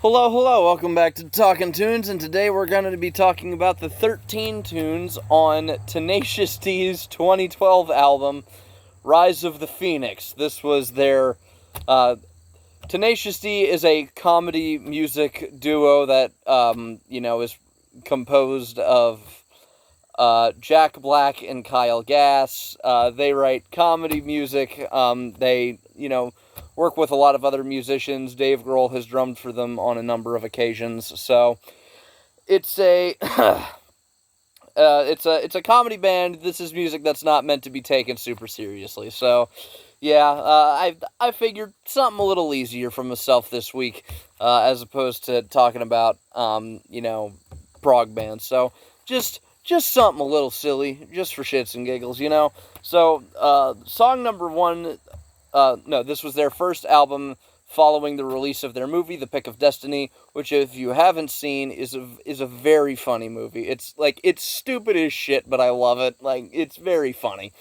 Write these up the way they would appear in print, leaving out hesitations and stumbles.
Hello, hello, welcome back to Talking Tunes, and today we're going to be talking about the 13 tunes on Tenacious D's 2012 album, Rize of the Fenix. This was their, Tenacious D is a comedy music duo that, is composed of, Jack Black and Kyle Gass. They write comedy music, work with a lot of other musicians. Dave Grohl has drummed for them on a number of occasions. So it's a it's a comedy band. This is music that's not meant to be taken super seriously. So yeah, I figured something a little easier for myself this week, as opposed to talking about prog bands. So just something a little silly, just for shits and giggles, So song number one. This was their first album following the release of their movie, The Pick of Destiny, which, if you haven't seen, is a very funny movie. It's stupid as shit, but I love it. It's very funny.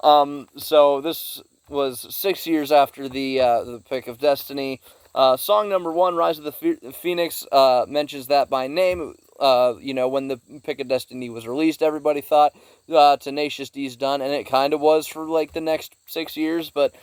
So this was 6 years after the Pick of Destiny. Song number one, Rise of the Phoenix, mentions that by name. When the Pick of Destiny was released, everybody thought Tenacious D's done, and it kind of was for the next 6 years, but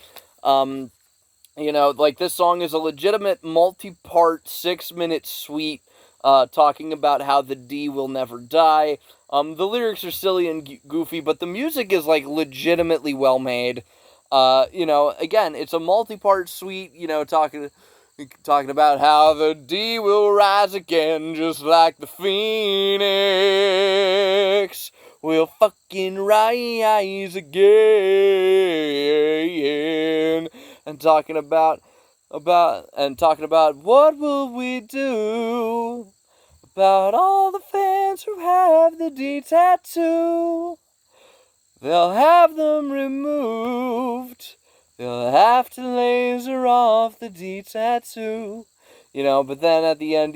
this song is a legitimate multi-part 6-minute suite, talking about how the D will never die. The lyrics are silly and goofy, but the music is legitimately well made. Again, it's a multi-part suite, talking about how the D will rise again, just like the Phoenix will fucking rise again. And talking about what will we do about all the fans who have the D tattoo. They'll have them removed. They'll have to laser off the D tattoo. But then at the end,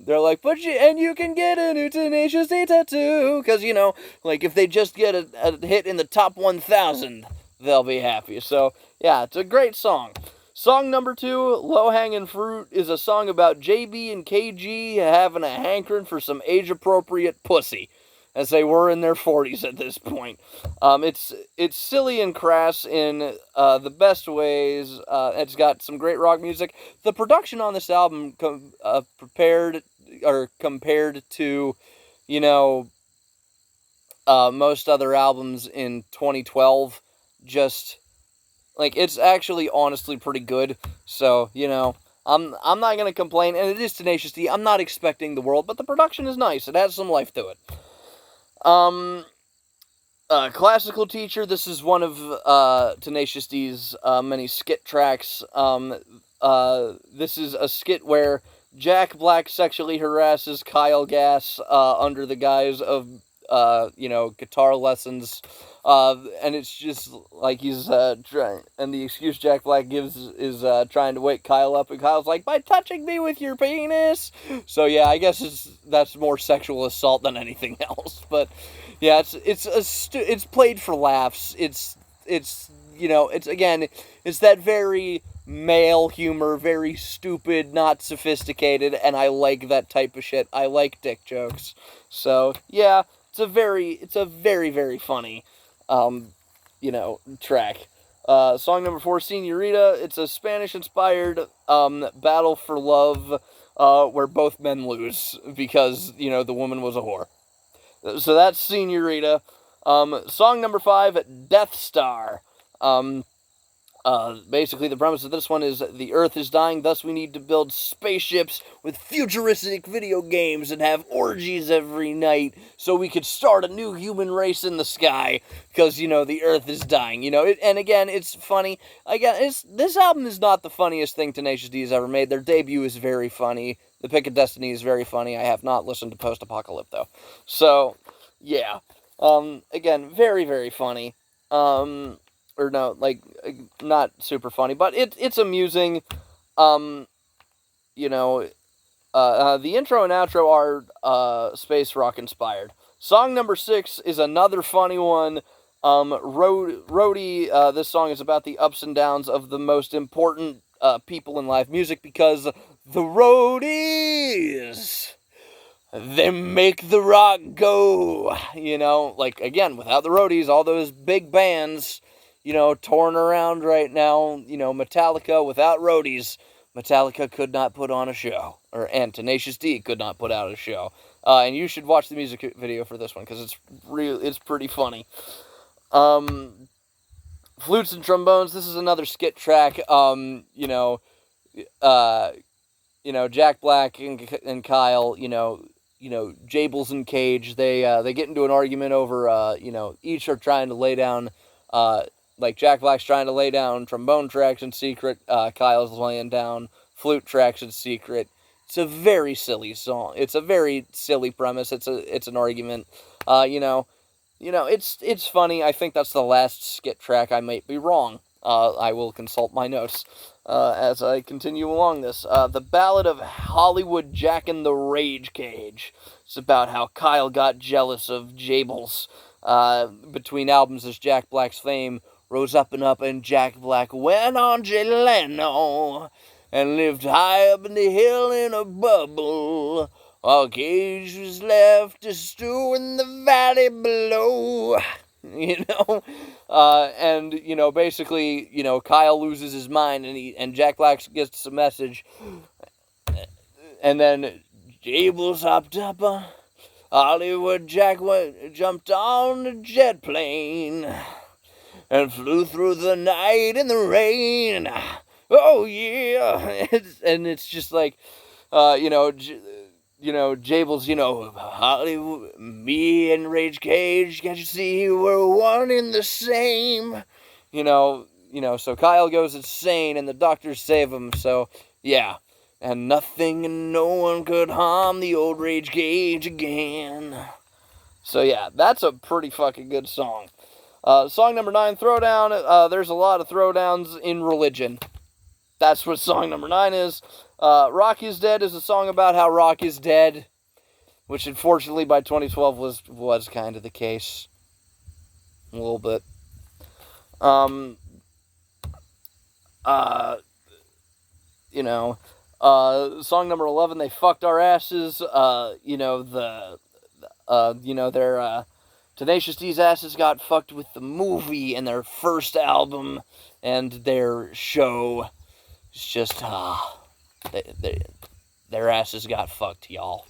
they're like, you can get a new Tenacious D tattoo. Because, if they just get a hit in the top 1,000, they'll be happy. So, yeah, it's a great song. Song number two, Low Hanging Fruit, is a song about JB and KG having a hankering for some age-appropriate pussy, as they were in their 40s at this point. It's silly and crass in the best ways. It's got some great rock music. The production on this album, compared to, most other albums in 2012, it's actually honestly pretty good. So, I'm not going to complain, and it is Tenacious D. I'm not expecting the world, but the production is nice. It has some life to it. Classical Teacher, this is one of Tenacious D's many skit tracks. This is a skit where Jack Black sexually harasses Kyle Gass under the guise of guitar lessons, and it's just he's trying, and the excuse Jack Black gives is trying to wake Kyle up, and Kyle's like, by touching me with your penis. So yeah, I guess that's more sexual assault than anything else. But yeah, it's played for laughs. It's that very male humor, very stupid, not sophisticated, and I like that type of shit. I like dick jokes. So yeah, it's a very, very funny, track. Song number four, Senorita. It's a Spanish-inspired battle for love, where both men lose because the woman was a whore. So that's Senorita. Song number five, Death Star. Basically, the premise of this one is the Earth is dying, thus we need to build spaceships with futuristic video games and have orgies every night so we could start a new human race in the sky because, the Earth is dying. And again, it's funny. Again, this album is not the funniest thing Tenacious D has ever made. Their debut is very funny. The Pick of Destiny is very funny. I have not listened to Post Apocalypse, though. So, yeah. Again, very, very funny. Or no, not super funny, but it's amusing. The intro and outro are space rock inspired. Song number 6 is another funny one. Roadie, this song is about the ups and downs of the most important people in live music, because The roadies, they make the rock go. You know, like, again, without the roadies, all those big bands, you know, touring around right now, you know, Metallica, without roadies, Metallica could not put on a show. And Tenacious D could not put out a show. And you should watch the music video for this one, because it's pretty funny. Flutes and trombones, this is another skit track. Jack Black and Kyle, Jables and Cage, they get into an argument over, each are trying to lay down, like Jack Black's trying to lay down trombone tracks in secret, Kyle's laying down flute tracks in secret. It's a very silly song. It's a very silly premise. It's an argument. It's funny. I think that's the last skit track. I might be wrong. I will consult my notes as I continue along this. The Ballad of Hollywood Jack in the Rage Cage. It's about how Kyle got jealous of Jables. Between albums as Jack Black's fame rose up, and Jack Black went on Jay Leno and lived high up in the hill in a bubble, while Cage was left to stew in the valley below. Basically, Kyle loses his mind, and Jack Black gets a message, and then Jables hopped up, Hollywood Jack jumped on a jet plane, and flew through the night in the rain. Oh yeah, it's just like, Jables, Hollywood, me and Rage Cage, can't you see we're one in the same? So Kyle goes insane, and the doctors save him. So yeah, and nothing and no one could harm the old Rage Cage again. So yeah, that's a pretty fucking good song. Song number 9, Throwdown. There's a lot of throwdowns in religion. That's what song number 9 is. Rock is Dead is a song about how rock is dead, which unfortunately by 2012 was kind of the case. A little bit. Song number 11, They Fucked Our Asses. Their Tenacious D's asses got fucked with the movie and their first album and their show. It's just, their asses got fucked, y'all.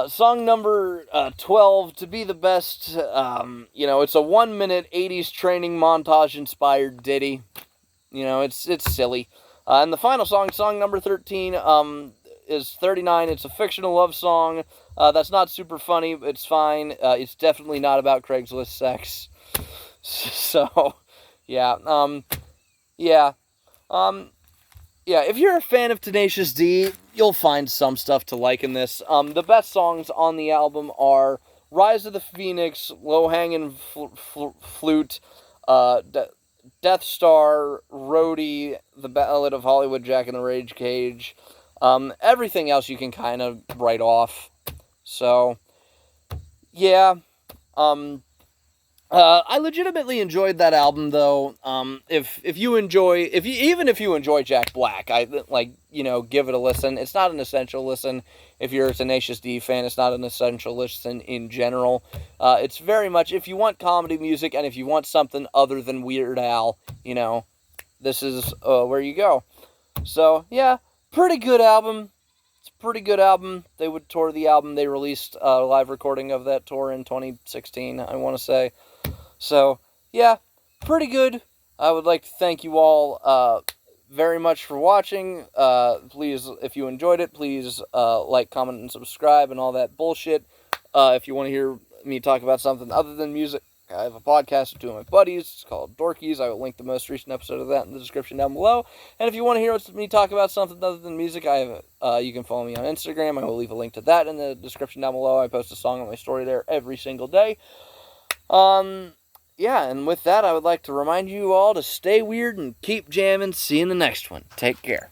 Song number 12, To Be the Best. It's a 1-minute 80s training montage-inspired ditty. It's silly. And the final song number 13, is 39. It's a fictional love song. That's not super funny. It's fine. It's definitely not about Craigslist sex. So, yeah. If you're a fan of Tenacious D, you'll find some stuff to like in this. The best songs on the album are Rize of the Fenix, Low Hanging Flute, Death Star, Roadie, The Ballad of Hollywood Jack in the Rage Cage. Everything else you can kind of write off. So, yeah. I legitimately enjoyed that album, though. If you enjoy Jack Black, give it a listen. It's not an essential listen. If you're a Tenacious D fan, it's not an essential listen in general. It's very much, if you want comedy music and if you want something other than Weird Al, this is where you go. So, yeah, pretty good album. It's a pretty good album. They would tour the album. They released a live recording of that tour in 2016, I want to say. So, yeah, pretty good. I would like to thank you all very much for watching. Please, if you enjoyed it, please like, comment, and subscribe and all that bullshit. If you want to hear me talk about something other than music, I have a podcast with 2 of my buddies. It's called Dorkies. I will link the most recent episode of that in the description down below. And if you want to hear me talk about something other than music, you can follow me on Instagram. I will leave a link to that in the description down below. I post a song on my story there every single day. Yeah, and with that, I would like to remind you all to stay weird and keep jamming. See you in the next one. Take care.